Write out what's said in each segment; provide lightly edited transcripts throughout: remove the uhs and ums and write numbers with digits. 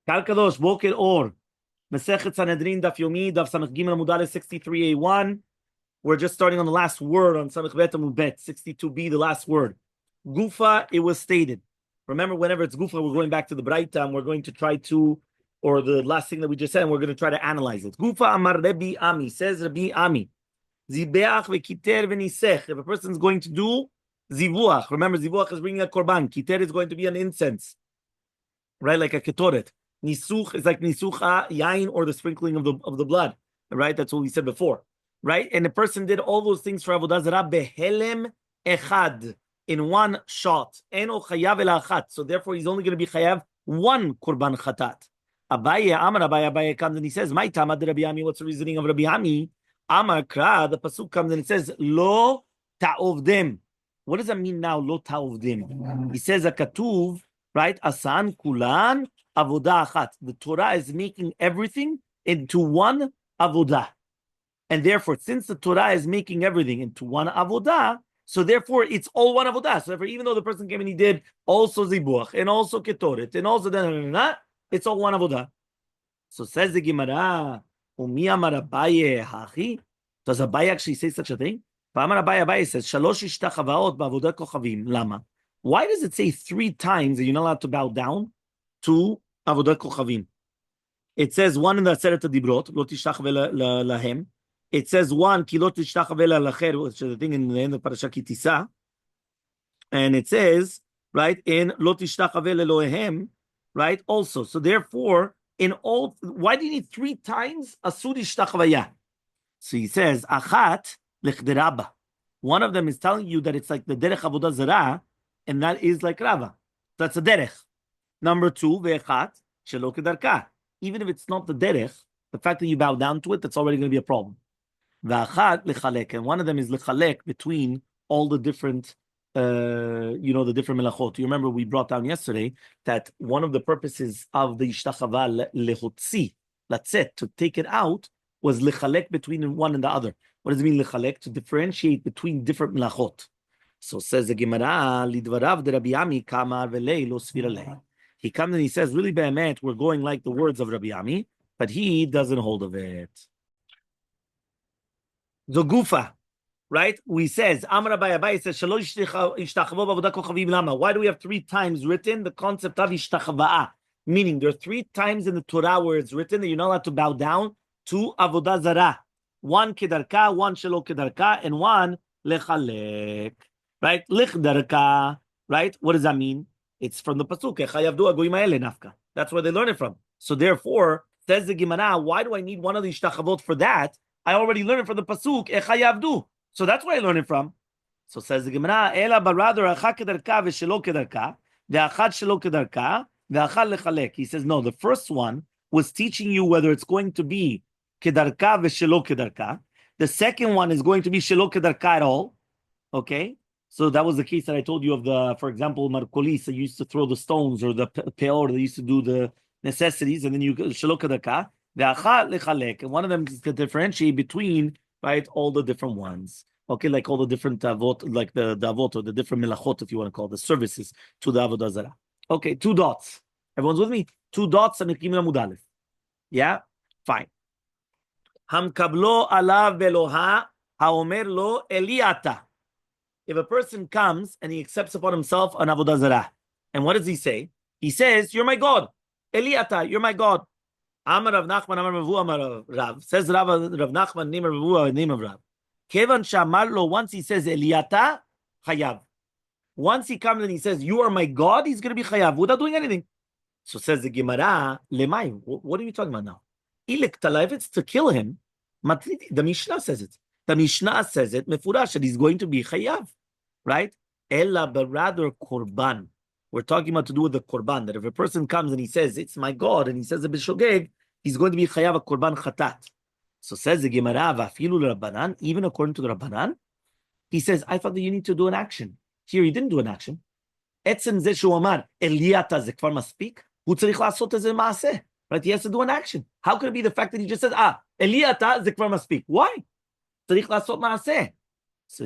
Kal Kadosh, Boker Or. Masechet Sanhedrin Daf Yomi Daf Samech Gimel Amud Aleph 63a1. We're just starting on the last word on Samech Bet Amud Bet 62b, the last word. Gufa, it was stated. Remember, whenever it's Gufa, we're going back to the Braita and we're going to try to, or the last thing that we just said, and we're going to try to analyze it. Gufa Amar Rabbi Ami, says Rabbi Ami. Zibeach v'kiter v'nisech. If a person is going to do zivuach, remember zivuach is bringing a korban. Kiter is going to be an incense, right? Like a ketoret. Nisuch is like nisuch yain, or the sprinkling of the blood, right? That's what we said before, right? And the person did all those things for avodah zarah behelem echad, in one shot. Eno chayav ela achat. So therefore, he's only going to be chayav one korban chatat. Abaye Amar Abaye comes and he says, "My tamad Rabbi Ami." What's the reasoning of Rabbi Ami? Amar Kra, the pasuk comes and it says, "Lo ta'ovdem." What does that mean now? Lo ta'ovdem. He says a katuv, right? Asan kulan avodah achat. The Torah is making everything into one avodah, and therefore, since the Torah is making everything into one avodah, so therefore it's all one avodah. So therefore, even though the person came and he did also zibuach and also ketoret and also it's all one avodah. So says the Gemara. Umi Amar Abaye hachi. Does Abaye actually say such a thing? Abaye says, Shalosh ishtachavaot ba'avodat kochavim. Lama. Why does it say 3 times that you're not allowed to bow down to avodat kochavim? It says one in the Aseret Dibrot, lo tishtachave lahem. It says one, ki lo tishtachave lacher, which is the thing in the end of Parashat Ki Tisa. And it says, right, in lo tishtachave lelohem, right, also. So therefore, in all, why do you need 3 times asur ishtachavaya? So he says, achat lechderaba. One of them is telling you that it's like the derech avodah zarah, and that is like Rava. That's a derech. Number 2, ve'echat shelo kedarka. Even if it's not the derech, the fact that you bow down to it, that's already going to be a problem. Ve'achat lechalek, and one of them is lechalek between all the different the different melachot. You remember we brought down yesterday that one of the purposes of the ishtachava lehotzi, latzet, to take it out, was lechalek between one and the other. What does it mean lechalek? To differentiate between different melachot. So says the Gemara, lidvarav de Rabbi Ami kamar velei lo sviralei. He comes and he says, really be'emet, we're going like the words of Rabbi Ami, but he doesn't hold of it. Zogufa. Right? We says, Amar Abaye says, Shalosh ishtachavo b'avodah kochavim lama. Why do we have 3 times written the concept of ishtachava'ah? Meaning there are 3 times in the Torah where it's written that you're not allowed to bow down to avodah zarah. 1 kedarka, 1 shelo kedarka, and 1 lechalek. Right? Lichdarka. Right? What does that mean? It's from the pasuk. Echayavdu agoyim ha'ele nafka. That's where they learn it from. So therefore, says the Gemara, why do I need one of the ishtachavot for that? I already learned it from the pasuk. Echayavdu. So that's where I learned it from. So says the Gemara, Ela rather achad kedarka v'shelo kedarka, ve'achad shelo kedarka, ve'achad lechalek. He says, no, the first one was teaching you whether it's going to be kedarka v'shelo kedarka. The second one is going to be shelo kedarka at all. Okay? So that was the case that I told you of the, for example, Marcolis, that used to throw the stones, or the peor, they used to do the necessities, and then you shelo kedarka, ve'achad lechalek. And one of them is to differentiate between, right, all the different ones. Okay, like all the different avot, like the avot, or the different melachot, if you want to call it, the services to the avodah zarah. Okay, 2 dots. Everyone's with me? 2 dots, Samech Gimel Amud Aleph. Yeah? Fine. Hamkablo alav beloha, haomer lo eliata. If a person comes and he accepts upon himself an avodah zarah, and what does he say? He says, you're my God. Eliata, you're my God. Amar Rav Nachman, Amar Rav Amar Rav. Says Rav Nachman, name of Rav, name of Rav. Kevan Shamarlo, once he says Eliata, chayav. Once he comes and he says, you are my God, he's going to be chayav without doing anything. So says the Gemara, Lemay, what are you talking about now? If it's to kill him, the Mishnah says it. The Mishnah says it, mefurash, that he's going to be chayav. Right? Ella, but rather korban. We're talking about to do with the korban, that if a person comes and he says, it's my God, and he says a b'shogeg, he's going to be chayav a korban chatat. So says the Gemara, v'afilu l'Rabbanan, even according to the Rabbanan, he says, I thought that you need to do an action. Here he didn't do an action. Etzem zeh shu amar, Eliata ze kvar maspik, hu tzarich la'asot eze ma'aseh. Right? He has to do an action. How could it be the fact that he just says, Eliata ze kvar maspik? Why? Tzarich la'asot ma'aseh. So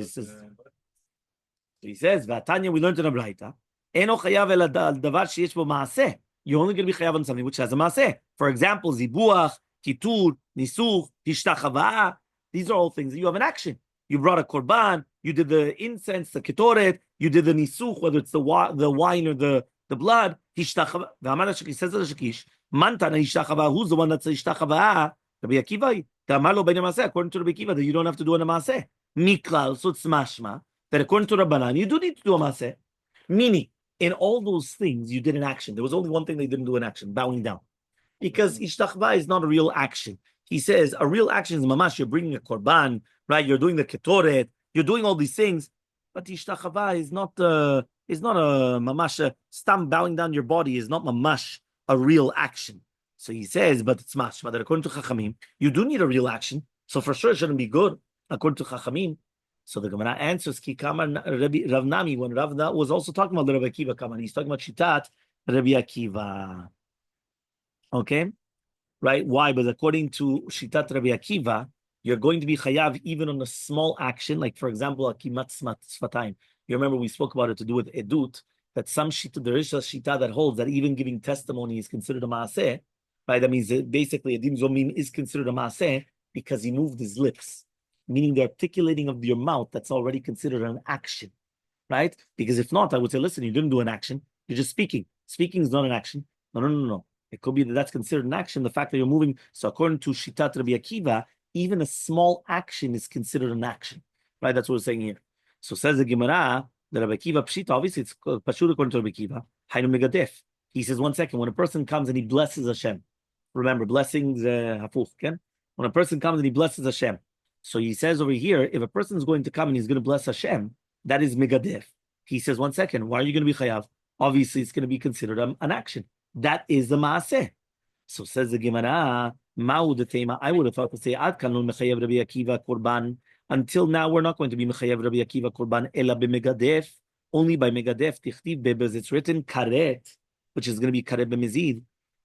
he says, v'atanya, we learned in a Braita, eno chayav el davar sheyesh bo ma'aseh. you're only going to be chayav on something which has a maaseh. For example, zibuach, kitur, nisuch, tishtachava. These are all things that you have an action. You brought a korban, you did the incense, the ketoret, you did the nisuch, whether it's the wine or the blood. Tishtachava. He says to the Shakish, Mantana tishtachava. Who's the one that's tishtachava? Rabbi Akiva. According to Rabbi Akiva, that you don't have to do a maaseh. Miklal, so it's mashma that according to Rabbanan, you do need to do a maaseh. Meaning, in all those things, you did an action. There was only one thing they didn't do an action, bowing down. Because ishtachva is not a real action. He says a real action is mamash, you're bringing a korban, right? You're doing the ketoret, you're doing all these things. But ishtachva is not a mamash, stam bowing down your body is not mamash a real action. So he says, but it's mashma that according to Chachamim, you do need a real action. So for sure it shouldn't be good, according to Chachamim. So the Gemara answers, Ki Kamar Rav Nami, when Rav was also talking about the Rabbi Akiva Kamar, he's talking about Shitat Rabbi Akiva. Okay? Right? Why? But according to Shitat Rabbi Akiva, you're going to be chayav even on a small action, like for example, Akimat Sfatayim. You remember we spoke about it to do with Edut, that some Shita, there is a Shita that holds that even giving testimony is considered a Maaseh. Right? That means that basically Edim Zomim is considered a Maaseh because he moved his lips. Meaning the articulating of your mouth, that's already considered an action, right? Because if not, I would say, listen, you didn't do an action, you're just speaking. Speaking is not an action. No. It could be that that's considered an action, the fact that you're moving. So according to Shitat Rabbi Akiva, even a small action is considered an action, right? That's what we're saying here. So says the Gemara, the Rabbi Akiva Pshita, obviously it's Pashut according to Rabbi Akiva, Hainu Megadef. He says, one second, when a person comes and he blesses Hashem, remember, blessings, hafuch, okay? When a person comes and he blesses Hashem, so he says over here, if a person is going to come and he's going to bless Hashem, that is megadef. He says, one second, why are you going to be chayav? Obviously, it's going to be considered an action. That is the maaseh. So says the Gemara, Ma'u the tema. I would have thought to say, Ad kanun mechayev Rabbi Akiva korban. Until now, we're not going to be mechayev Rabbi Akiva korban ela b'megadef. Only by megadef tichtiv bebez. It's written karet, which is going to be karet b'mezid.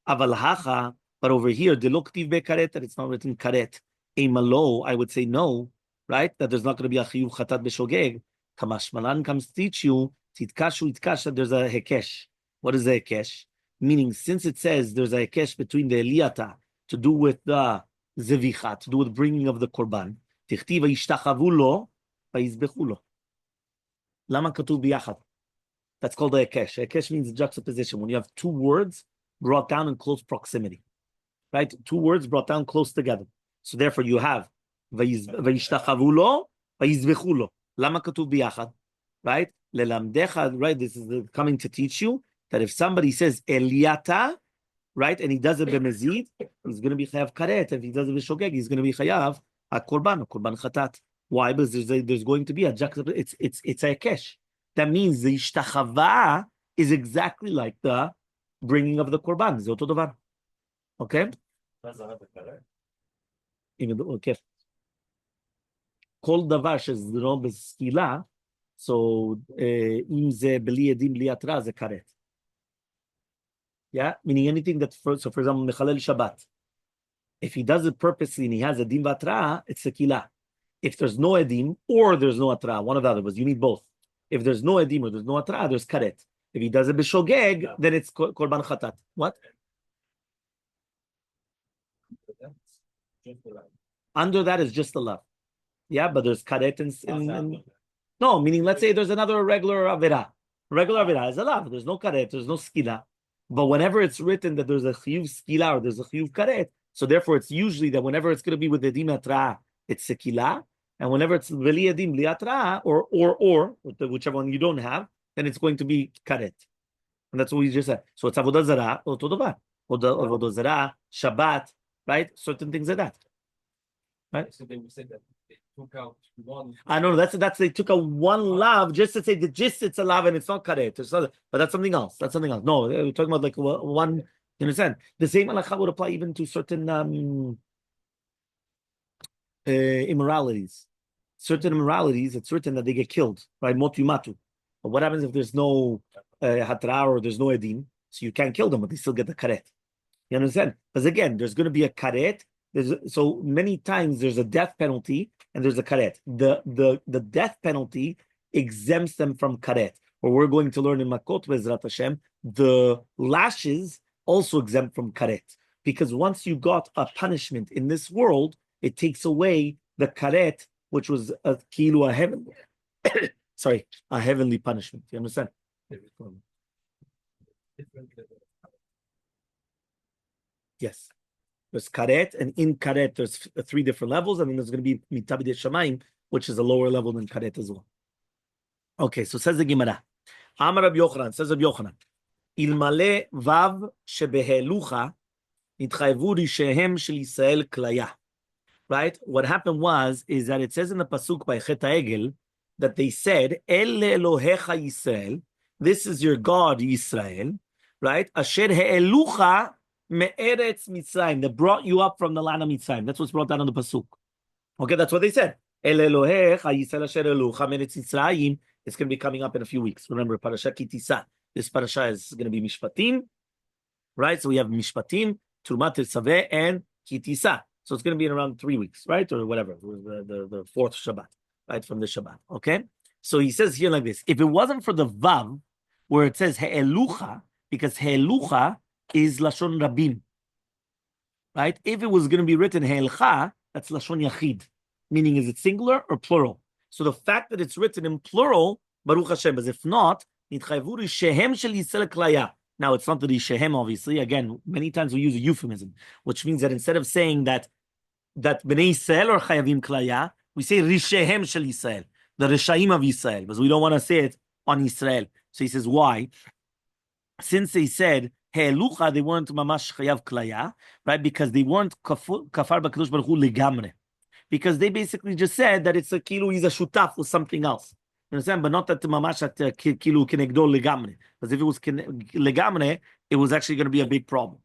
Aval hacha, but over here, deloktiv bekaret, that it's not written karet. Elmaleh, I would say no, right? That there's not going to be a chiyuv chatat b'shogeg. Kamashmalan comes to teach you, titkashu itkash, that there's a hekesh. What is a hekesh? Meaning, since it says there's a hekesh between the eliyata to do with the zevicha, to do with bringing of the korban, tichtiv vayishtachavu lo, vayizbechu lo. Lama katuv biyachad. That's called a hekesh. A hekesh means juxtaposition. When you have two words brought down in close proximity, right? Two words brought down close together. So therefore you have vayishtachavu lo, vayizbechu lo. Lama katuv biyachad, right? Lelamdecha, right? This is coming to teach you that if somebody says eliyata, right, and he does it b'mezid, he's going to be chayav karet. If he does it b'shogeg, he's going to be chayav a korban chatat. Why? Because there's going to be a juxtaposition. It's a hekesh. That means the ishtachava is exactly like the bringing of the korban. זה אותו דבר. Okay? Okay. כל דבר שזה לא בסקילה, so אם זה בלי עדים, בלי התראה, זה כרת. Yeah? Meaning anything that, for example, Mechalel Shabbat. If he does it purposely and he has edim v'atraa, it's sekila. If there's no edim or there's no atraa, one of the other was, you need both. If there's no edim or there's no atraa, there's karet. If he does it b'shogeg, then it's korban chatat. What? Under that is just the love. Yeah, but there's karet in no, meaning let's say there's another regular avera. Regular avera is a love. There's no karet, there's no skila. But whenever it's written that there's a chiyuv skila or there's a chiyuv karet, so therefore it's usually that whenever it's going to be with edim atraa, it's sekila, and whenever it's veli edim li atraa or whichever one you don't have, then it's going to be karet. And that's what we just said. So it's avodah zarah, oto davar. Avodah zarah, Shabbat, right? Certain things like that. Right? So they would say that they took out one. I know that's they took out one lav just to say the gist it's a lav and it's not karet. But that's something else. That's something else. No, we're talking about like one. You understand? The same halakha would apply even to certain immoralities. Certain immoralities, it's written that they get killed, right? Motu matu. But what happens if there's no hatra or there's no edim? So you can't kill them, but they still get the karet. You understand? Because again, there's going to be a karet. So many times there's a death penalty and there's a karet. The death penalty exempts them from karet. Or we're going to learn in Makot Bezrat Hashem, the lashes also exempt from karet. Because once you got a punishment in this world, it takes away the karet, which was a kilu, a heavenly, a heavenly punishment. You understand? Yes. There's karet, and in karet, there's 3 different levels, and then there's going to be mitabid shamayim, which is a lower level than karet as well. Okay, so says the Gemara. Amar Rabbi Yochanan, says Rabbi Yochanan, Elmaleh vav shebehelucha nitchayevu rishehem shel Yisrael klaya. Right? What happened is that it says in the pasuk by Chet HaEgel that they said, El Elohecha Yisrael, this is your God Yisrael, right? Asher he'elucha me'eretz Mitzrayim, that brought you up from the land of Mitzrayim. That's what's brought down on the pasuk. Okay, that's what they said. El Elohecha Yisrael asher elucha me'eretz Mitzrayim. It's going to be coming up in a few weeks. Remember, Parasha Kitisa. This parasha is going to be Mishpatim, right? So we have Mishpatim, Trumat Tetzaveh, and Kitisa. So it's going to be in around 3 weeks, right? Or whatever, the 4th Shabbat, right? From the Shabbat, okay? So he says here like this, if it wasn't for the Vav, where it says He'elucha, because He'elucha is Lashon Rabim, right? If it was going to be written He'elcha, that's Lashon Yachid, meaning is it singular or plural? So the fact that it's written in plural, Baruch Hashem, as if not, Nitchayevu Rishehem Shel Yisrael Klaya. Now, it's not the Rishehem, obviously. Again, many times we use a euphemism, which means that instead of saying that Bnei Yisrael are Chayavim Klaya, we say Rishehem Shel Yisrael, the Rishaim of Yisrael, because we don't want to say it on Yisrael. So he says, why? Since they said, He'elucha, they weren't Mamash Chayav Klaya, right? Because they weren't Kafar B'Kadosh Baruch Hu Legamre. Because they basically just said that it's a kilu, he's a shutaf with something else. You understand? But not that the mamash at kilu kenegdo legamre. Because if it was legamre, it was actually going to be a big problem.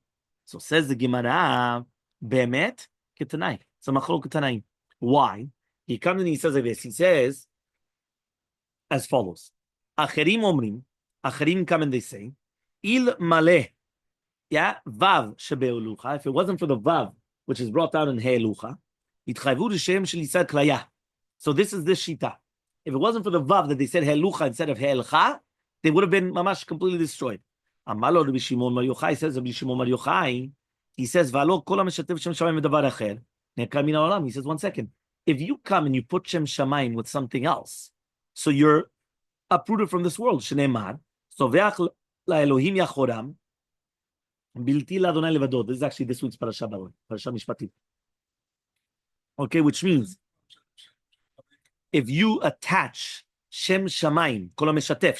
So says the Gemara, be'emet ketanai. So machlok ketanai. Why? He comes and he says like this. He says as follows: Acherim omrim, Acherim come and they say, Elmaleh, yeah, vav shebe'elucha. If it wasn't for the vav, which is brought down in he'elucha, so this is this shita. If it wasn't for the vav that they said he'elucha instead of he'elcha, they would have been mamash completely destroyed. Amalo Rabbi Shimon Bar Yochai, says Rabbi Shimon Bar Yochai, he says v'alo kol ha'meshatev shem shamayim v'davar acher ne'kar min ha'olam. He says 1 second. If you come and you put shem shamayim with something else, so you're uprooted from this world. Shneimar soveach la'elohim yachoram bilti la'adonai levado. This is actually this week's parasha, by the way, parasha Mishpatim. Okay, which means if you attach Shem Shamayim, Kol HaMeshatef,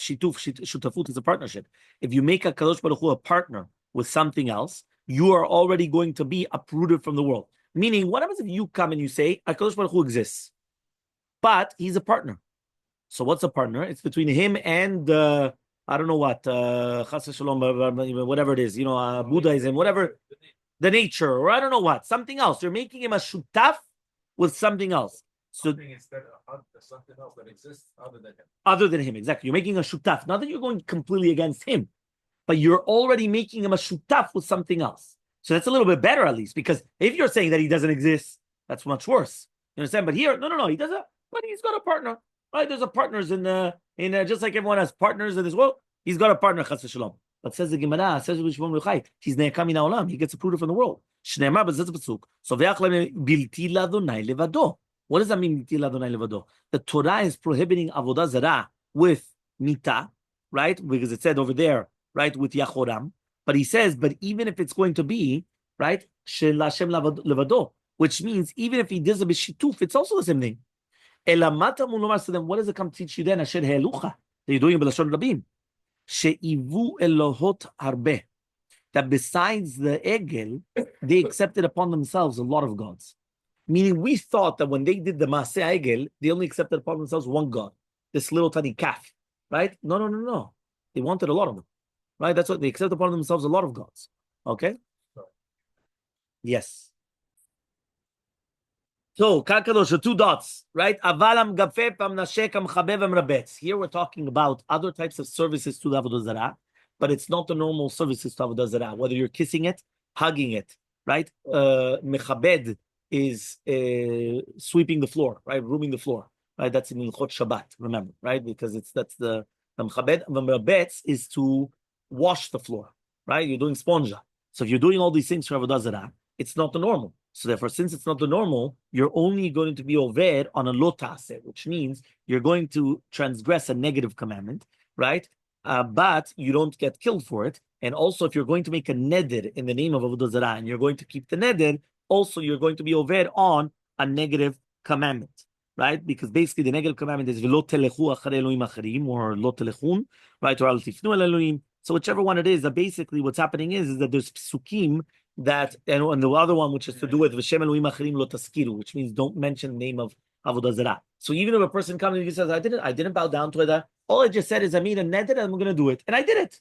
Shutafut is a partnership. If you make a Kadosh Baruch Hu a partner with something else, you are already going to be uprooted from the world. Meaning, what happens if you come and you say, Kadosh Baruch Hu exists, but he's a partner? So what's a partner? It's between him and, I don't know what, Chas Shalom, whatever it is, Buddhism, whatever, the nature, or I don't know what, something else. You're making him a Shutaf with something else. So something else that exists other than him. Other than him, exactly. You're making a shutaf. Not that you're going completely against him, but you're already making him a shutaf with something else. So that's a little bit better, at least, because if you're saying that he doesn't exist, that's much worse. You understand? But here, no, he doesn't. But he's got a partner, right? There's a partners in just like everyone has partners in this world. He's got a partner, Chas Shalom. But says the Gemara, says Rabbi Shimon Yochai, he's ne'ekam min ha'olam. He gets uprooted from the world. Shneimar b'zeh pasuk. Soveach bilti la'adonai levado. What does that mean? The Torah is prohibiting avodah zarah with mita, right? Because it said over there, right, with yachoram. But he says, but even if it's going to be, right, shel Hashem levado, which means even if he does a b'shituf, it's also the same thing. Elamata mulomar. So then, what does it come to teach you then? Asher he'elucha. That you're doing b'lashon rabim. She'ivu elohot harbe. That besides the egel, they accepted upon themselves a lot of gods. Meaning, we thought that when they did the Maseh Egel, they only accepted upon themselves one God, this little tiny calf, right? No. They wanted a lot of them, right? That's what they accepted upon themselves, a lot of gods. Okay? Yes. So, Kakadosh, 2 dots, right? Avalam gafep amnashek amchabev amrabetz. Here we're talking about other types of services to the Avodah Zarah, but it's not the normal services to Avodah Zarah, whether you're kissing it, hugging it, right? Mechabed is sweeping the floor, right? Rooming the floor, right? That's in Ilchot Shabbat, remember, right? Because that's the Mechabed. Mrabetz is to wash the floor, right? You're doing sponja. So if you're doing all these things for avodah zarah, it's not the normal. So therefore, since it's not the normal, you're only going to be oved on a lo ta'aseh, which means you're going to transgress a negative commandment, right? But you don't get killed for it. And also, if you're going to make a neder in the name of avodah zarah and you're going to keep the neder, also you're going to be oved on a negative commandment, right? Because basically the negative commandment is v'lo telechu acharei Elohim acharim, or lo telechun, right? Or al tifnu el Elohim. So whichever one it is, that basically what's happening is that there's psukim that, and the other one, which is to do with v'shem Elohim acharim lo taskiru, which means don't mention the name of avodah zarah. So even if a person comes and he says, I didn't bow down to it, all I just said is I made a neder and I'm going to do it, and I did it.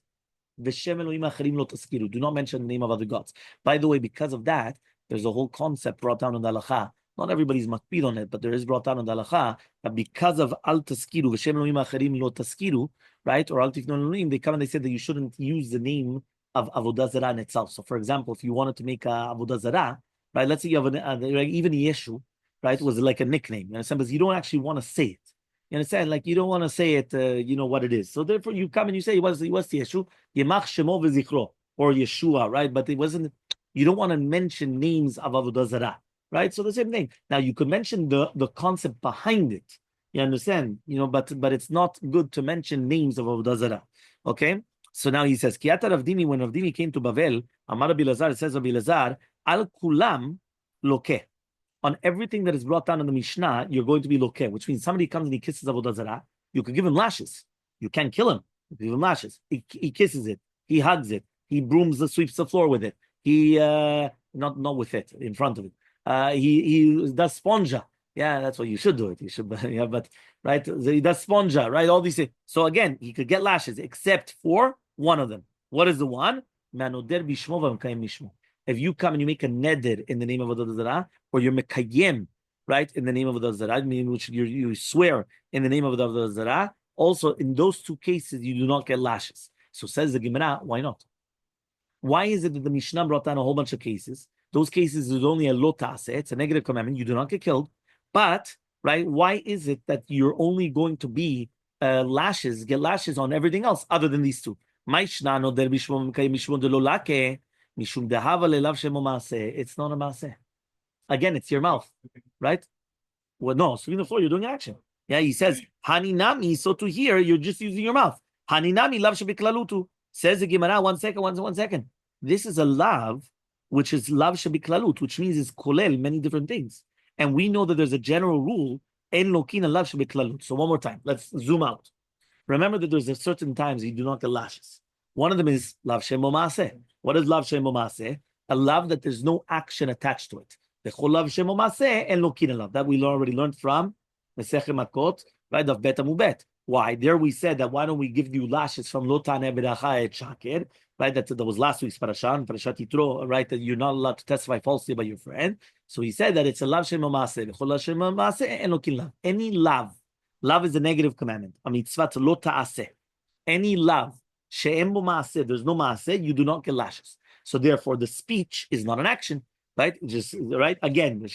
V'shem Elohim acharim lo taskiru. Do not mention the name of other gods. By the way, because of that, there's a whole concept brought down in the halacha. Not everybody's makpid on it, but there is brought down in the halacha that because of al taskiru, v'shem Elohim acharim lo taskiru, right, or al tifnu Elohim, they come and they say that you shouldn't use the name of avodah zarah in itself. So, for example, if you wanted to make a avodah zarah, right, let's say you have even Yeshu, right, was like a nickname. You understand? But you don't actually want to say it. You understand? Like you don't want to say it. You know what it is. So therefore, you come and you say, "What's Yeshu? Yemach shemo v'zichro," or Yeshua, right? But it wasn't. You don't want to mention names of avodah zarah, right? So the same thing. Now you could mention the concept behind it. You understand? You know, but it's not good to mention names of avodah zarah. Okay. So now he says, Kiata Ravdimi, when Ravdimi came to Bavel, Amar Rabbi Lazar, it says Rabbi Lazar, Al Kulam Lokeh. On everything that is brought down in the Mishnah, you're going to be Lokeh, which means somebody comes and he kisses avodah zarah, you could give him lashes. You can't kill him. You can give him lashes. He kisses it. He hugs it. He sweeps the floor with it. He, not with it, in front of it. He does sponja. Yeah, that's what you should do it. You should, yeah, but right, he does sponja, right? All these things. So again, he could get lashes, except for one of them. What is the one? If you come and you make a neder in the name of avodah zarah, or you're mekayem, right, in the name of avodah zarah, meaning which you swear in the name of avodah zarah, also in those two cases you do not get lashes. So says the Gemara, why not? Why is it that the Mishnah brought down a whole bunch of cases? Those cases is only a lo ta'aseh, it's a negative commandment, you do not get killed. But, right, why is it that you're only going to be get lashes on everything else other than these two? It's not a maaseh. Again, it's your mouth, right? Well, no, sweeping the floor, you're doing action. Yeah, he says, Haninami, so to hear, you're just using your mouth. Haninami lav shebiklalutu. Says the Gemara, one second. This is a lav, which is lav shebiklalut, which means it's kolel, many different things. And we know that there's a general rule, en lokina lav shebiklalut. So one more time, let's zoom out. Remember that there's a certain times you do not get lashes. One of them is lav shemo maaseh. What is lav shemo maaseh? A lav that there's no action attached to it. The chol lav shemo maaseh en lokina lav. That we already learned from Masechet Makot, right, of bet amubet. Why? There we said that why don't we give you lashes from Lotan Ebedacha et Shakir, right? That was last week's parashat Yitro, right? That you're not allowed to testify falsely about your friend. So he said that it's a lav shema maaseh, v'chol lav shema maaseh, and lokin lav. Any lav is a negative commandment. A mitzvah lo ta'aseh. Any lav she'em bo maaseh, there's no maaseh, you do not get lashes. So therefore, the speech is not an action, right? Just right again,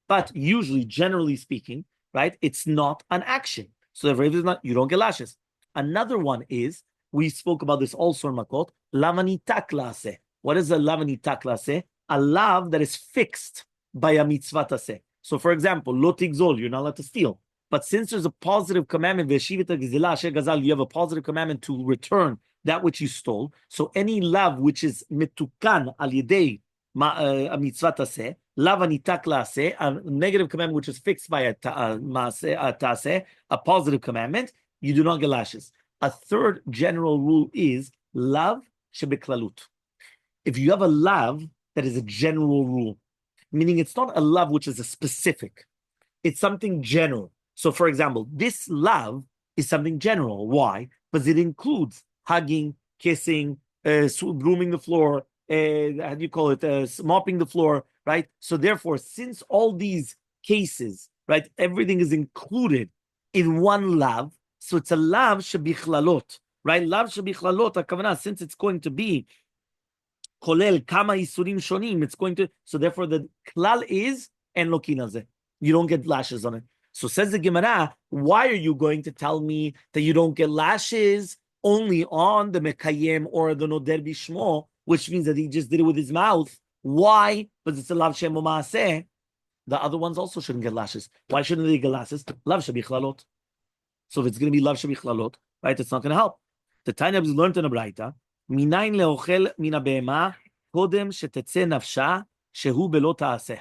but usually, generally speaking, right, it's not an action. So if it's not, you don't get lashes. Another one is, we spoke about this also in Makot, lavanitak laseh. What is a lavanitak laseh? A lav that is fixed by a mitzvah taseh. So for example, lo tigzol, you're not allowed to steal. But since there's a positive commandment, you have a positive commandment to return that which you stole. So any lav which is mitukan al yedei a mitzvah taseh, lavanitak laseh, a negative commandment which is fixed by a taseh, a positive commandment, you do not get lashes. A third general rule is lav shebeklalut. If you have a lav that is a general rule, meaning it's not a lav which is a specific, it's something general. So for example, this lav is something general. Why? Because it includes hugging, kissing, grooming the floor, how do you call it, mopping the floor, right? So therefore, since all these cases, right, everything is included in one lav, so it's a lav shebichlалот, right? Lav shebichlалот, הכוונה, since it's going to be kolel kama isurim shonim, it's going to, so therefore the klal is en lokin al zeh. You don't get lashes on it. So says the Gemara, why are you going to tell me that you don't get lashes only on the mekayem or the noder bishmo, which means that he just did it with his mouth. Why? Because it's a lav shem u'maaseh. The other ones also shouldn't get lashes. Why shouldn't they get lashes? Lav shebichlaalot. So if it's going to be lav shebichlaalot, right, it's not going to help. The Tanya is learned in a Braita. Minayin leochel min habehema kodem shetetze nafsha shehu belo taaseh.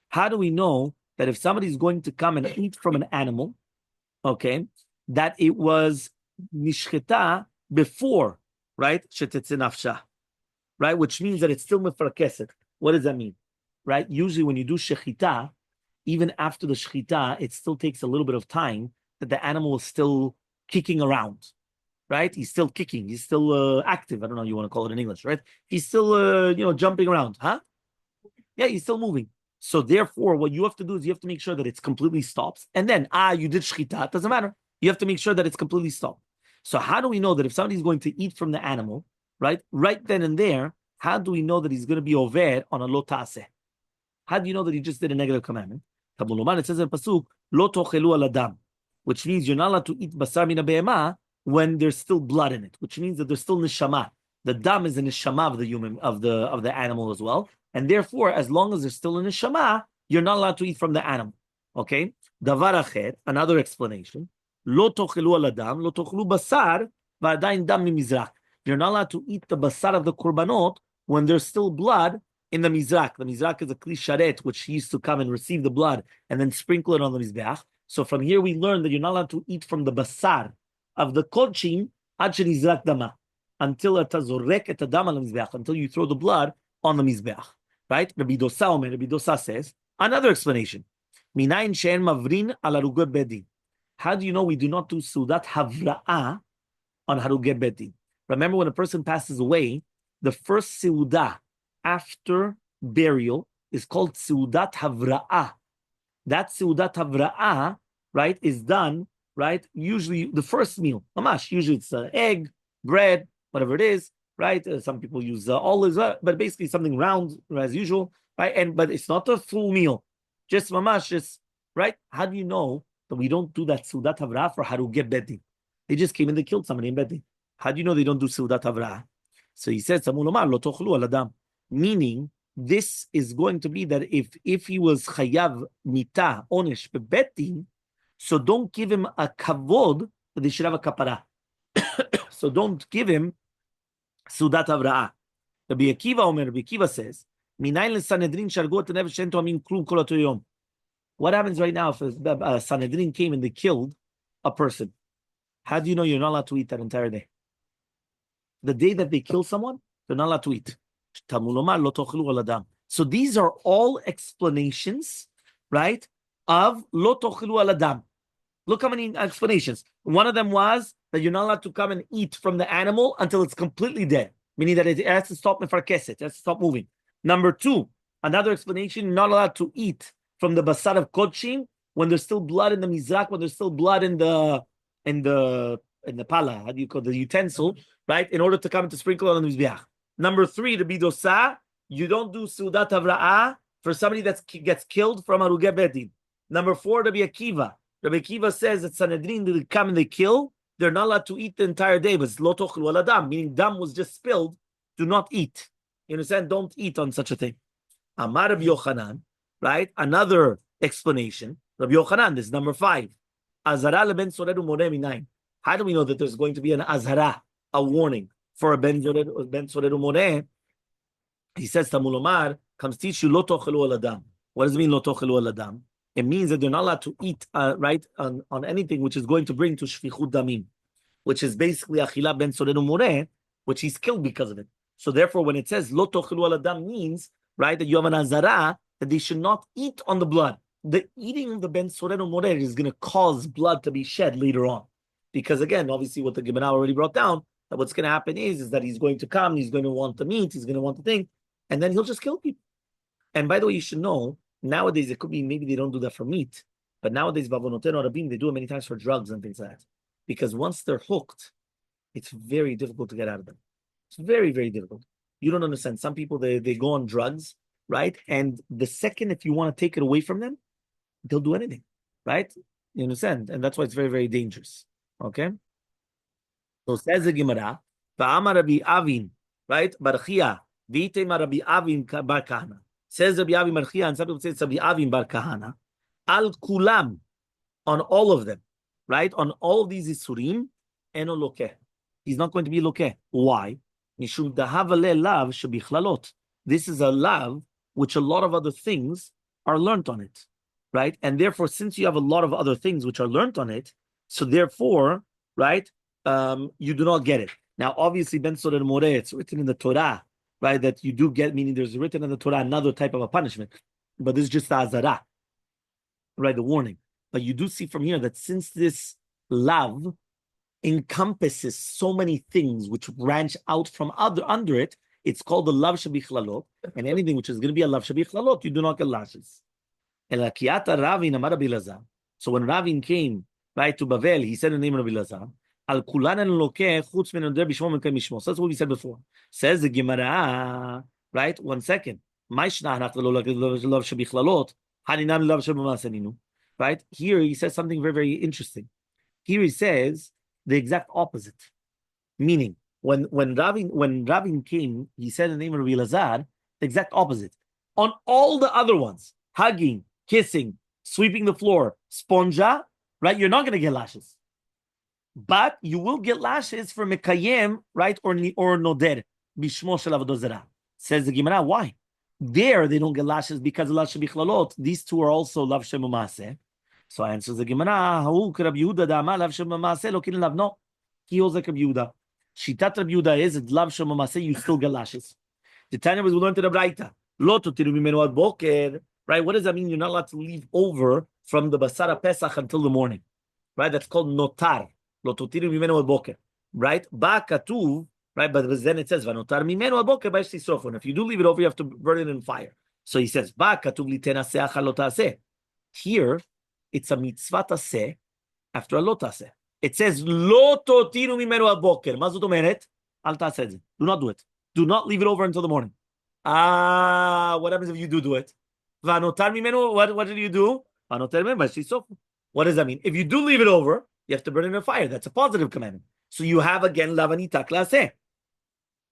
How do we know that if somebody is going to come and eat from an animal, okay, that it was nishcheta before, right, shetetze nafsha, right, which means that it's still mefarkeset. What does that mean? Right? Usually when you do shechita, even after the shechita, it still takes a little bit of time that the animal is still kicking around, right? He's still kicking. He's still active. I don't know how you want to call it in English, right? He's still, jumping around, huh? Yeah, he's still moving. So therefore, what you have to do is you have to make sure that it's completely stops. And then, you did shechita. It doesn't matter. You have to make sure that it's completely stopped. So how do we know that if somebody's going to eat from the animal, right then and there, how do we know that he's going to be over on a lo taseh? How do you know that he just did a negative commandment? It says in Pasuk, lo tochelu al adam, which means you're not allowed to eat basar min habehema when there's still blood in it, which means that there's still neshama. The dam is the neshama of the human, of the animal as well. And therefore, as long as there's still a neshama, you're not allowed to eat from the animal. Okay? Davar acher, another explanation. Lo tochelu al adam, lo tochelu basar, v'adayin dam mimizrach. You're not allowed to eat the basar of the korbanot when there's still blood in the mizrak. The mizrak is a kli sharet, which he used to come and receive the blood and then sprinkle it on the mizbeach. So from here we learn that you're not allowed to eat from the basar of the kodshim ad shenizrak dama, until etazorek et adam al mizbeach, until you throw the blood on the mizbeach. Right? Rabbi Dosa says another explanation. Minayin she'en mavrin al harugei bedin. How do you know we do not do sudat havra'ah on harugei bedin? Remember, when a person passes away, the first seudah after burial is called seudat havra'ah. That seudat havra'ah, right, is done, right, usually the first meal. Mamash, usually it's egg, bread, whatever it is, right? Some people use olives, but basically something round as usual, right? But it's not a full meal. Just mamash, just, right? How do you know that we don't do that seudat havra'ah for harugei bedin? They just came and they killed somebody in bedin. How do you know they don't do seudat havra'ah? So he says, meaning this is going to be that if he was chayav mita onesh bebetin, so don't give him a kavod that they should have a kapara. So don't give him sudat havra'ah. Rabbi Akiva says, what happens right now if a Sanhedrin came and they killed a person? How do you know you're not allowed to eat that entire day? The day that they kill someone, they're not allowed to eat. So these are all explanations, right, of lo tochelu al adam. Look how many explanations. One of them was that you're not allowed to come and eat from the animal until it's completely dead, meaning that it has to stop mefarkeset, it has to stop moving. Number two, another explanation, you're not allowed to eat from the basar of kodshim when there's still blood in the mizrak, when there's still blood in the pala, how do you call the utensil, right? In order to come and to sprinkle on the mizbeach. Number three, the bidosa, you don't do sudat havra'ah for somebody that gets killed from harugei bedin. Number four, Rabbi Akiva. Rabbi Akiva says that Sanhedrin, they come and they kill, they're not allowed to eat the entire day, but it's lo tochelu al adam, meaning dam was just spilled, do not eat. You understand? Don't eat on such a thing. Amar Rabbi Yochanan, right? Another explanation. Rabbi Yochanan, this is number five. Azara leben soredu moreh minayin. How do we know that there's going to be an azhara, a warning for a ben soredu moreh? He says, Tamulomar comes teach you lo tochelu al adam. What does it mean lo tochelu al adam? It means that they're not allowed to eat, right, on anything which is going to bring to shfichut damim, which is basically achila ben soredu moreh, which he's killed because of it. So therefore, when it says lo tochelu al adam means, right, that you have an azara, that they should not eat on the blood. The eating of the ben soredu moreh is going to cause blood to be shed later on. Because again, obviously what the Gemara already brought down, that what's going to happen is that he's going to come, he's going to want the meat, he's going to want the thing, and then he'll just kill people. And by the way, you should know, nowadays it could be maybe they don't do that for meat, but nowadays Bavonoteno Rabim, they do it many times for drugs and things like that. Because once they're hooked, it's very difficult to get out of them. It's very, very difficult. You don't understand. Some people, they go on drugs, right? And the second, if you want to take it away from them, they'll do anything, right? You understand? And that's why it's very, very dangerous. Okay? So says the Gemara, Va'amar Rabbi Avin, right? Barchia, Vitema Rabbi Avim Bar Kahana. Says Rabbi Avim Barchia, and some people say it's Rabbi Avim Bar Kahana. Al Kulam, on all of them, right? On all of these Isurim, Eno Lokeh. He's not going to be Lokeh. Why? Mishum Dahavale Lav Shabichlалот. This is a lav which a lot of other things are learnt on it, right? And therefore, since you have a lot of other things which are learnt on it, so therefore, right, you do not get it. Now, obviously, Ben Sodar Moreh, it's written in the Torah, right, that you do get, meaning there's written in the Torah another type of a punishment, but this is just the azara, right, the warning. But you do see from here that since this lav encompasses so many things which branch out from under it, it's called the lav shabichlалот, and anything which is going to be a lav shabichlалot, you do not get lashes. So when Ravin came, right, to Bavel, he said the name of Rabbi Lazar, Al kulan en lokeh chutz min oder bishmo min mishmo. So that's what we said before. Says the Gemara, right? 1 second. Right? Here he says something very, very interesting. Here he says the exact opposite. Meaning, when Ravin came, he said the name of Rabbi Lazar, the exact opposite. On all the other ones, hugging, kissing, sweeping the floor, sponja, right? You're not going to get lashes. But you will get lashes for Mekayem, right? Or Noder, Bishmo Shel Avodah Zarah. Says the Gemara, why? There they don't get lashes because of Lav Shebichlалот. These two are also Lav Shemu Maaseh. So answers the Gemara, Ha'u Rabbi Yehuda Da'ama Lav Shemu Maaseh Lo Kin Lav. No, he holds like Rabbi Yehuda. Shitat Rabbi Yehuda is Lav Shemu Maaseh, you still get lashes. The Tanya was we learned to the Braita. Lo Totiru Mimenu Ad Boker. Right? What does that mean? You're not allowed to leave over from the Basara Pesach until the morning. Right? That's called notar. Lo totiru mimenu ad boker. Right? Ba katuv. Right? But then it says vanotar mimenu ad boker ba'esh tisrofu. And if you do leave it over, you have to burn it in fire. So he says ba katuv li tenaseh achal lo ta'aseh. Here, it's a mitzvah taseh after a lo ta'aseh. It says lo totiru mimenu ad boker. Ma zot omeret? Al ta'aseh et ze. Do not do it. Do not leave it over until the morning. What happens if you do it? Vanotar mimenu, what did you do? Vanotar mimenu ba'esh tisrofu. What does that mean? If you do leave it over, you have to burn it in a fire. That's a positive commandment. So you have again lavanita klaseh.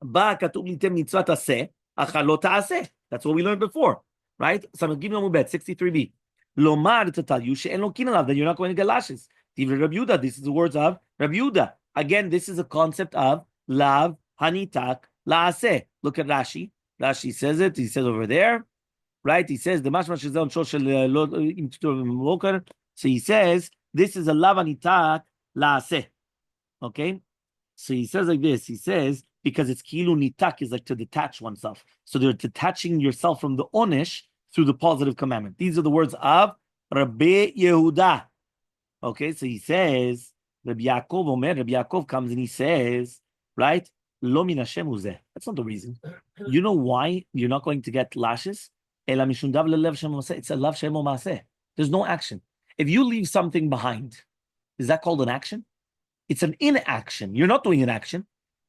Ba katuv litem mitzvah taseh, achalot taseh. That's what we learned before, right? Samach Gimel Mubet 63b. Lomar to tell you she'en lo kin alav, that you're not going to get lashes. Tivre Rabbi Yehuda. This is the words of Rabbi Yehuda. Again, this is a concept of lav hanitak laaseh. Look at Rashi. Rashi says it. He says over there, right? He says the mashma shel shol shel lo im tutor. So he says, this is a lavanitat laaseh. Okay? So he says like this. He says, because it's kilu nitak is like to detach oneself. So they're detaching yourself from the onish through the positive commandment. These are the words of Rabbi Yehuda. Okay? So he says, Rabbi Yaakov comes and he says, right? Lo min Hashem uzeh. That's not the reason. You know why you're not going to get lashes? Ela mishum dav lelev shem maseh. It's a lav shem maseh. There's no action. If you leave something behind, is that called an action? It's an inaction. You're not doing an action,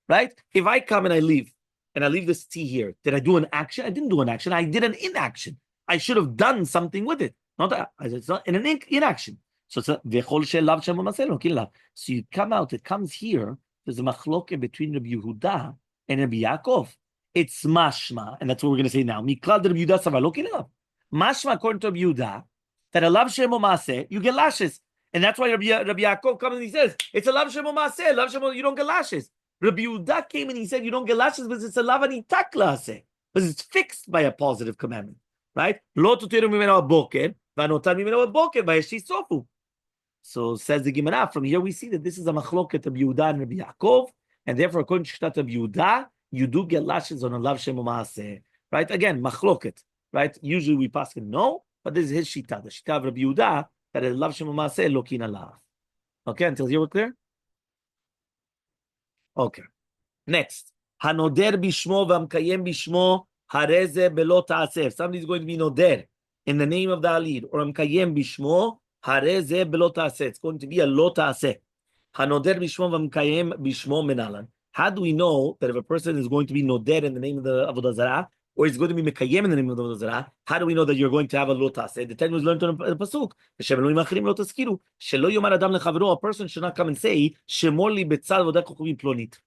right? If I come and I leave this tea here, did I do an action? I didn't do an action. I did an inaction. I should have done something with it. Not that it's not in an inaction. So it's a v'chol she'elav shemo maseh lo kin lav. So you come out. It comes here. There's a machloke between Rabbi Yehuda and Rabbi Yaakov. It's mashma, and that's what we're going to say now. Miklal Rabbi Yehuda savar lo kin lav. Mashma according to Rabbi Yehuda, that a lav shemo maseh, you get lashes. And that's why Rabbi Yaakov comes and he says, it's a lav shemo maseh, lav shemo, you don't get lashes. Rabbi Yehuda came and he said, you don't get lashes because it's a lav anitak laseh, because it's fixed by a positive commandment, right? Lo tutiru mimeno aboker, vanotar mimeno aboker, ba'esh tisofu. So says the Gemara, from here we see that this is a machloket of Yehuda and Rabbi Yaakov, and therefore according to Shtat of Yehuda, you do get lashes on a lav shemo maseh, right? Again, machloket, right? Usually we pass him no, but this is his shita, the shita of Rabbi Yehuda, that is lav shemo maseh lo kin alav. Okay, until here we're clear? Okay. Next. Hanoder bishmo v'amkayem bishmo hareze belo ta'aseh. If somebody's going to be noder in the name of the alid, or amkayem bishmo hareze belo ta'aseh. It's going to be a lo ta'aseh. Hanoder bishmo v'amkayem bishmo menalan. How do we know that if a person is going to be noder in the name of the Avodah Zarah, or he's going to be mekayem in the name of the Avodah Zarah, how do we know that you're going to have a lo ta'aseh? The Torah was learned on the pasuk. V'shem Elohim achirim lo taskiru. Shelo yomar adam lechavro. A person should not come and say, Shemor li betzal vodek chokuvim plonit.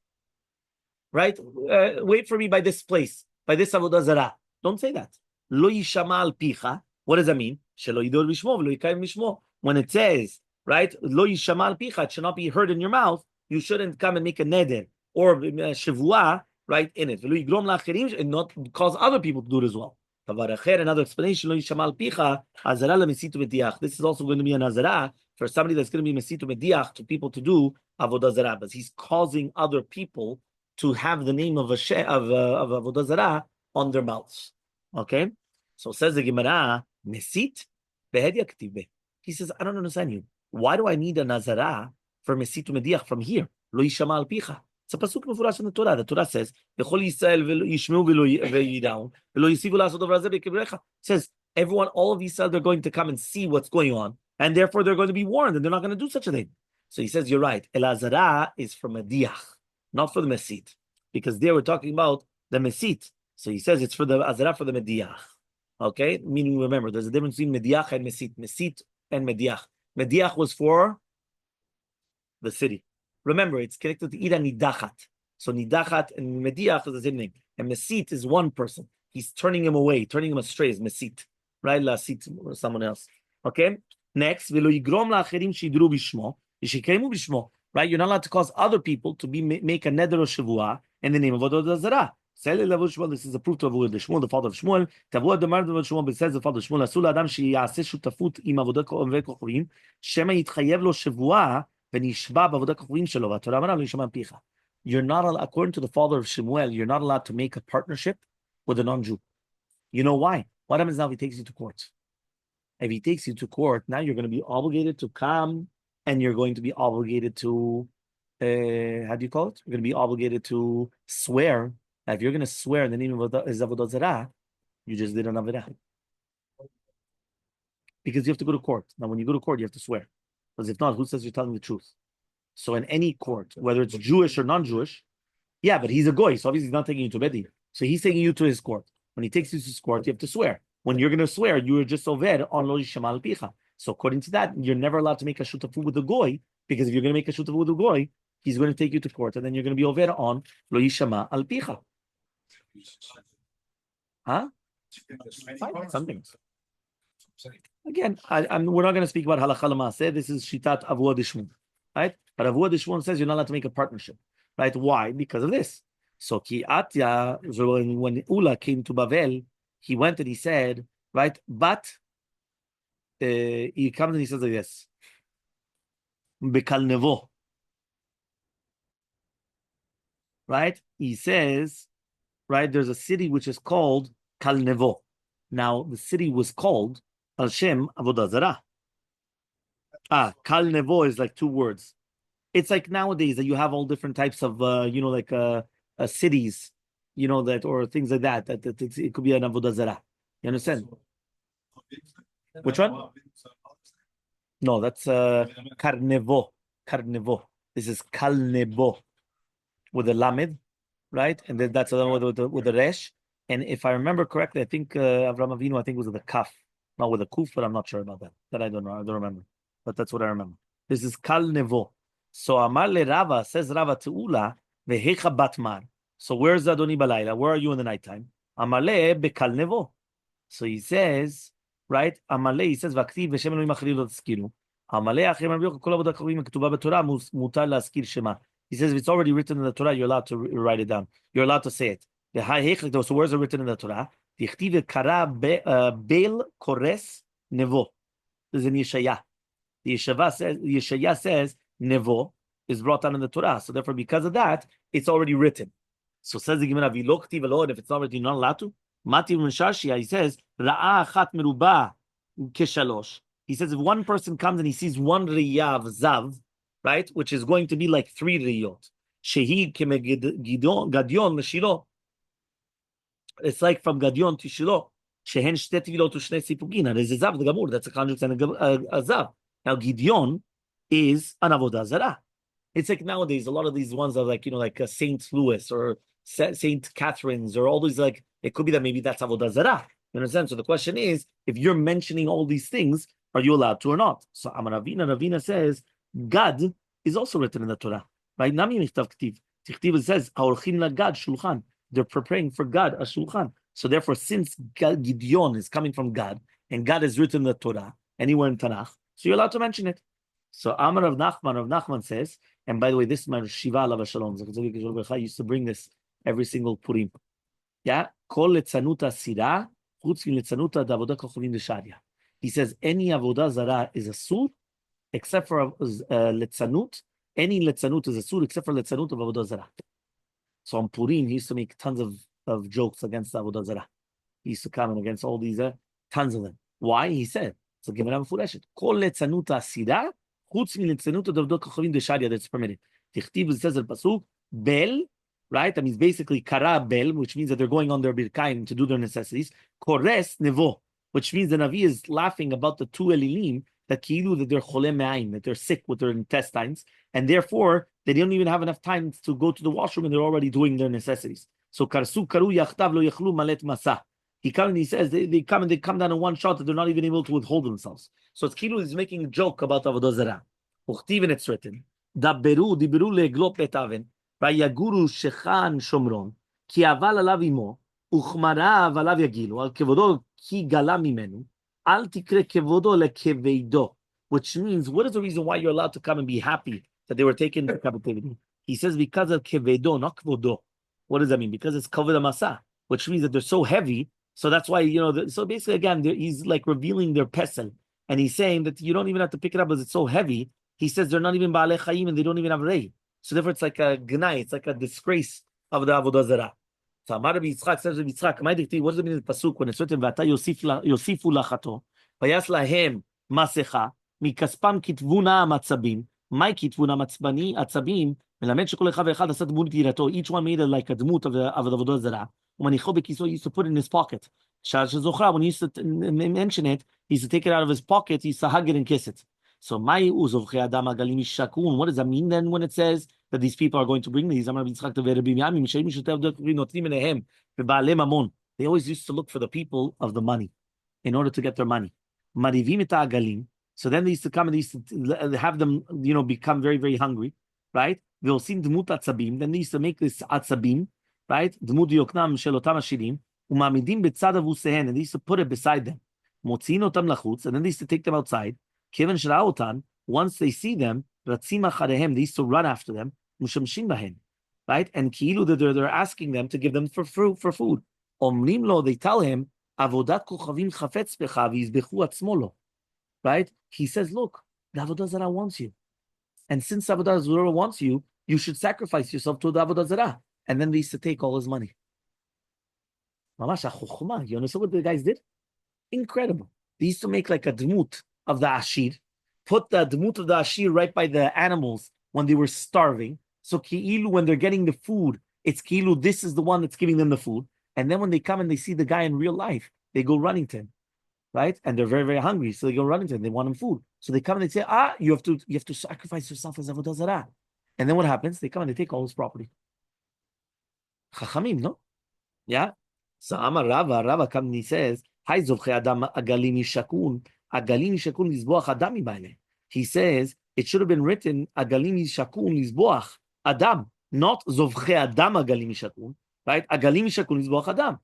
right? Wait for me by this place, by this avodah zarah. Don't say that. Lo yishama al picha. What does that mean? Shelo yidor bishmo v'lo yikayim bishmo. When it says, right, lo yishama al picha, it should not be heard in your mouth. You shouldn't come and make a neder or shavua, right, in it. V'lo yigrom la'acherim, and not cause other people to do it as well. Another explanation, lo yishama al picha, azara lemesitu mediach. This is also going to be an azara for somebody that's going to be mesitu mediach to people to do avodah zarah, but he's causing other people to have the name of avodah zarah on their mouths. Okay, so says the Gemara, mesit behedya k'tivbe. He says, I don't understand you. Why do I need a nazara for mesitu mediach from here? Lo yishama al picha. It's a pasuk mefurash in the Torah. The Torah says, "V'chol Yisrael yishmeu v'yidaun v'lo yisivu la'asot davar hazeh b'kibrecha." It says, everyone, all of Yisrael, they're going to come and see what's going on, and therefore they're going to be warned, and they're not going to do such a thing. So he says, you're right. El azara is for mediach, not for the mesit, because there we're talking about the mesit. So he says it's for the azara for the mediach. Okay, meaning remember, there's a difference between mediach and mesit. Mesit and mediach. Mediach was for the city. Remember, it's connected to ida nidachat. So nidachat and mediach is the same thing. And mesit is one person. He's turning him away, turning him astray is mesit. Right? Lasit or someone else. Okay? Next, v'lo yigrom la'acherim shidru bishmo, yishikreimu bishmo. Right? You're not allowed to cause other people to make a neder or shavua in the name of avodah zarah. This is a proof to avoid the Shmuel, the father of Shmuel. Tavua demar the Shmuel, but says the father of Shmuel, asul adam sheyaseh shutafut im avodah kochrim, shema yitchayev lo shavua v'nishba b'avodah kochrim shelo. V'Torah amara lo yishma picha. You're not allowed, according to the father of Shmuel, you're not allowed to make a partnership with a non-Jew. You know why? What happens now if he takes you to court? If he takes you to court, now you're going to be obligated to come, and you're going to be obligated to, how do you call it? You're going to be obligated to swear. If you're going to swear in the name of avodah zarah, you just did an avirah. Because you have to go to court. Now, when you go to court, you have to swear. Because if not, who says you're telling the truth? So in any court, whether it's Jewish or non-Jewish, yeah, but he's a goy, so obviously he's not taking you to Bedi. So he's taking you to his court. When he takes you to his court, you have to swear. When you're going to swear, you are just over on lo yishama al picha. So according to that, you're never allowed to make a shutafu with a goy, because if you're going to make a shutafu with a goy, he's going to take you to court, and then you're going to be over on lo yishama al picha. Huh? Some things. Again, we're not going to speak about halacha l'maaseh. This is shitat avua d'shmon, right? But avua d'shmon says you're not allowed to make a partnership, right? Why? Because of this. So ki atya, when Ula came to Bavel, he went and he said, right? But he comes and he says like this, bekal nevo, right? He says, right? There's a city which is called Kal Nevo. Now the city was called Al Shem Avodah Zarah. Kal Nevo is like two words. It's like nowadays that you have all different types of, cities, that, or things like that. That it could be an Avodah Zarah. You understand? Which one? No, that's Karnevo. Karnevo. This is Kal Nevo with a lamed, right? And then that's the one with the resh. And if I remember correctly, I think Avraham Avinu, I think was with a kaf, not with a kuf, but I'm not sure about that. That I don't know. I don't remember. But that's what I remember. This is Kal Nevo. So Amar le Rava, says Rava to Ula, vehecha batmar. So where's Adoni Balayla? Where are you in the nighttime? Amar le bekal Nevo. So he says, right? Amar le, he says, Vaktiv v'shem Elohim achri lo tazkiru. Amar le achri marbiyo kol avodah korim ketubah b'Torah mutar laskir shema. He says, if it's already written in the Torah, you're allowed to write it down. You're allowed to say it. So words are written in the Torah. Bel kores nevo. This is in Yeshaya. The Yeshaya says nevo is brought down in the Torah. So therefore, because of that, it's already written. So says the Gemara, if it's not written, you're not allowed to. Mati Mishashia, he says, Ra'a achat meruba keshalosh. He says, if one person comes and he sees one riyav zav, right, which is going to be like 3 riyot. Shehi kemegadion l'shilo. It's like from Gadion to Shiloh. Shehen shte tevilot u'shnei sipugin. There's a zav, the gamur. That's 100% a zav. Now Gideon is an avodah zarah. It's like nowadays a lot of these ones are like like Saint Louis or Saint Catherine's or all these, like it could be that maybe that's avodah zarah. You understand? So the question is, if you're mentioning all these things, are you allowed to or not? So Amar Ravina says, God is also written in the Torah, right? Nami michtav ktiv. Tichtiv says, "Haorchim lagad shulchan." They're preparing for God a shulchan. So therefore, since Gideon is coming from God, and God has written the Torah anywhere in Tanakh, so you're allowed to mention it. So Amar of Nachman says, and by the way, this is my Shiva Alav Shalom. I used to bring this every single Purim. Yeah, Kol letzanuta sira, chutz letzanuta davodah kochavim desharia. He says any avodah zara is a sur, except for letzanut. Any letzanut is a sur, except for letzanut of avodah zara. So on Purim, he used to make tons of jokes against avodah zara. He used to comment against all these, tons of them. Why? He said, so Gemara Mefureshet, Kol letzanuta sira, chutz letzanuta davodah kochavim desharia. That's permitted. Tichtiv says the pasuk bel. Right? That means basically kara bel, which means that they're going on their birkaim to do their necessities. Kores nevo, which means the Navi is laughing about the two elilim that kilu that they're chole me'ayin, that they're sick with their intestines, and therefore they don't even have enough time to go to the washroom and they're already doing their necessities. So karsu karu yachtav lo yachlu malet masa. He comes and he says they come down in one shot that they're not even able to withhold themselves. So it's kilu is making a joke about avodah zarah. Uchtiv, it's written daberu diberu leglop etaven. Vayaguru shechan shomron, ki aval alav imo, uchmarav alav yagilu, al kevodo ki gala mimenu, al tikre kevodo lekeveido. Which means, what is the reason why you're allowed to come and be happy that they were taken into captivity? He says because of kevedo, not kvodo. What does that mean? Because it's kavod masa, which means that they're so heavy. So that's why, so basically again, he's like revealing their pesel. And he's saying that you don't even have to pick it up because it's so heavy. He says they're not even ba'alei chayim and they don't even have rei. So therefore, it's like a gnai, it's like a disgrace of the avodah zarah. So Amar Rabbi Yitzchak says, Rabbi Yitzchak, what does it mean in the pasuk when it's written, "V'ata yosifu lachato, vayas lahem masecha, mikaspam kitvuna matzabim, my kitvuna atzabim, melamed shekol echad ve'echad asat dmut yirato." Each one made like a dmut of the avodah zarah. Umanicho bekiso, he used to put it in his pocket. Shar shezochra, when he used to mention it, he used to take it out of his pocket, he used to hug it and kiss it. So my uzovche adam agalim shakun. What does that mean then when it says that these people are going to bring these? They always used to look for the people of the money in order to get their money. So then they used to come and they used to have them, become very, very hungry, right? Then they used to make this atzabim, right? And they used to put it beside them. And then they used to take them outside. Once they see them, they used to run after them, right? And they're asking them to give them for food. They tell him, right? He says, look, the Avodah Zarah wants you. And since Avodah Zarah wants you, you should sacrifice yourself to the Avodah Zarah. And then they used to take all his money. Mamash, you understand what the guys did? Incredible. They used to make like a dmut of the ashir, put the dmut of the ashir right by the animals when they were starving. So ki'ilu, when they're getting the food, it's ki'ilu, this is the one that's giving them the food. And then when they come and they see the guy in real life, they go running to him, right? And they're very, very hungry, so they go running to him. They want him food. So they come and they say, you have to sacrifice yourself as avodah zarah. And then what happens? They come and they take all his property. Chachamim, no? Yeah? So Amar Rava comes and he says, Hai zovche adam agalim yishakun. Agalim yishakun lizboach adam ibayle. He says it should have been written agalim yishakun lizboach adam, not zovche adam agalim yishakun, right? Agalim yishakun lizboach adam.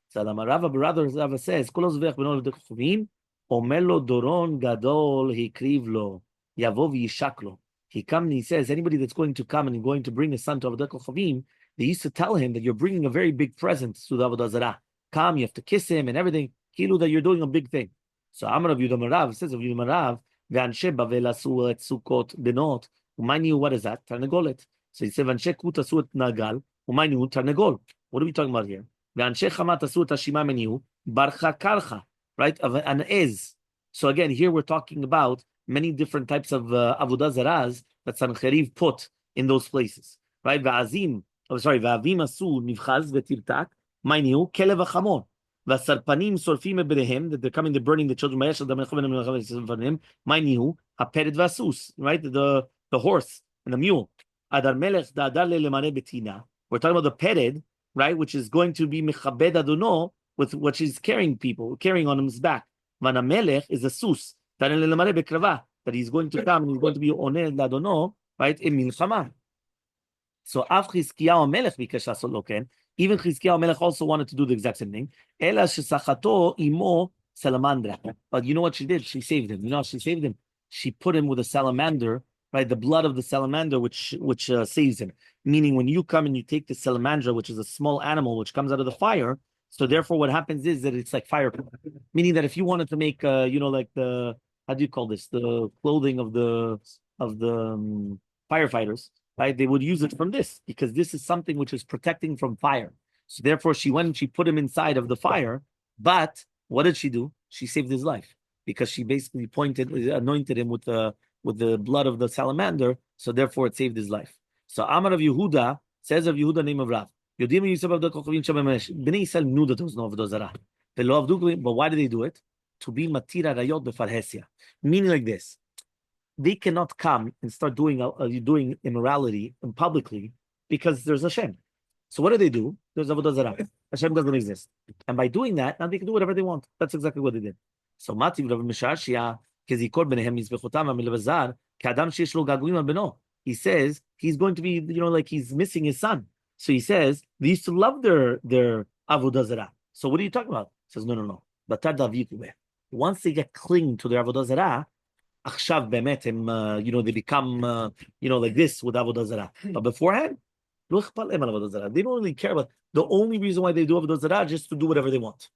So Rava, brother Rava says, Kol hazovech beno l'dekhovim, omer lo doron gadol hikriv lo, yavo v'yishak lo. He comes and he says, anybody that's going to come and going to bring a son to Avodah Kochavim, they used to tell him that you're bringing a very big present to the Avodah Zarah. Come, you have to kiss him and everything. Kilu, that you're doing a big thing. So Amar of Yudam Rav says of Yudam Rav, V'anshe bavel asu et sukot benot. Umayni, what is that? Tarnegolet. So he said, V'anshe kut asu et nagal. Umayni tarnegol. What are we talking about here? V'anshe chamat asu et hashima meniu. Barcha karcha. Right? Of an ez. So again, here we're talking about many different types of avodah zaras that Sancheriv put in those places. Right? V'avim asu nivchaz v'tirtak. Ma'iniu kelev hachamor. V'sarpanim sorfim ebrehem, that they're coming, they're burning the children. Ma'iniu haperet v'asus. Right? The horse and the mule. Adar melech da'adar le'lemane betina. We're talking about the pered, right? Which is going to be mechabed adono with what she's carrying on his back. V'ana melech is a sus. That he's going to come and he's going to be oneh ladono, right, in milchama. So Av Chizkiyahu Melech bikesh lasot lo ken. Even Chizkiyahu Melech also wanted to do the exact same thing. Ela shesachato imo salamandra. But you know what she did? She saved him. You know how she saved him? She put him with a salamander, right? The blood of the salamander, which saves him. Meaning, when you come and you take the salamandra, which is a small animal which comes out of the fire, so therefore, what happens is that it's like fire. Meaning that if you wanted to make, like the, how do you call this? The clothing of the firefighters, right? They would use it from this because this is something which is protecting from fire. So therefore, she went and she put him inside of the fire. But what did she do? She saved his life because she basically anointed him with the blood of the salamander. So therefore, it saved his life. So Amar of Yehuda says of Yehuda, name of Rav. Bnei Yisrael knew that there was no avodah zarah. But why did they do it? To be matira rayot befarhesia. Meaning like this: they cannot come and start doing immorality publicly because there's Hashem. So what do? There's avodah zarah. Hashem doesn't exist, and by doing that, now they can do whatever they want. That's exactly what they did. So mativ Rav Mishashia kezikor benehem mizbechotam amilvazar kadam sheish lo gaguim al beno. He says he's going to be, like he's missing his son. So he says they used to love their avodah zarah. So what are you talking about? He says no. Once they get cling to their avodah zarah, achshav bemet they become like this with avodah zarah. But beforehand, they don't really care about. The only reason why they do avodah zarah is just to do whatever they want,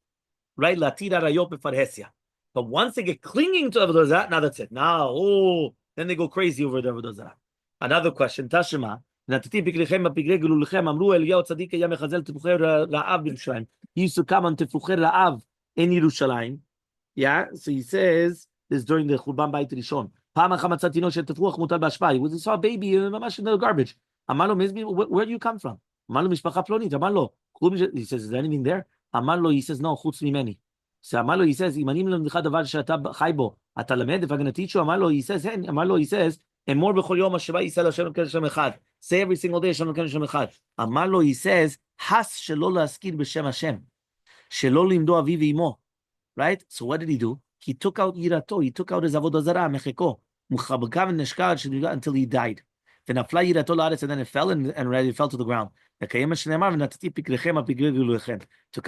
right? Latira rayot befarhesia. But once they get clinging to avodah zarah, now that's it. Now, then they go crazy over the avodah zarah. Another question, Tashima. He used to come on Tefucher Ra'av in Yerushalayim. Yeah, so he says this during the Churban Bayit Rishon. He saw a baby in the garbage. Where do you come from? He says, is there anything there? He says, no, chutz mimeni. So he says, if I'm going to teach you, he says, say every single day Hashem Hashem Echad. Amar he says, Has shelo laskir b'shem Hashem, shelo limdo avi v'imo. Right? So what did he do? He took out yirato. He took out his avodah zarah mecheko muchabkav neshkad until he died. Then afla yirato laaretz, and then it fell and it fell to the ground. To come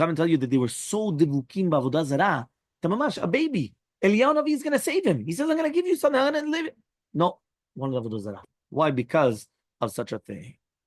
and tell you that they were so divukim b'avodah zarah, tamamash a baby. Eliyahu Navi is going to save him. He says, I'm going to give you something. I'm going to live it. No, one avodah zarah. Why? Because of such a thing.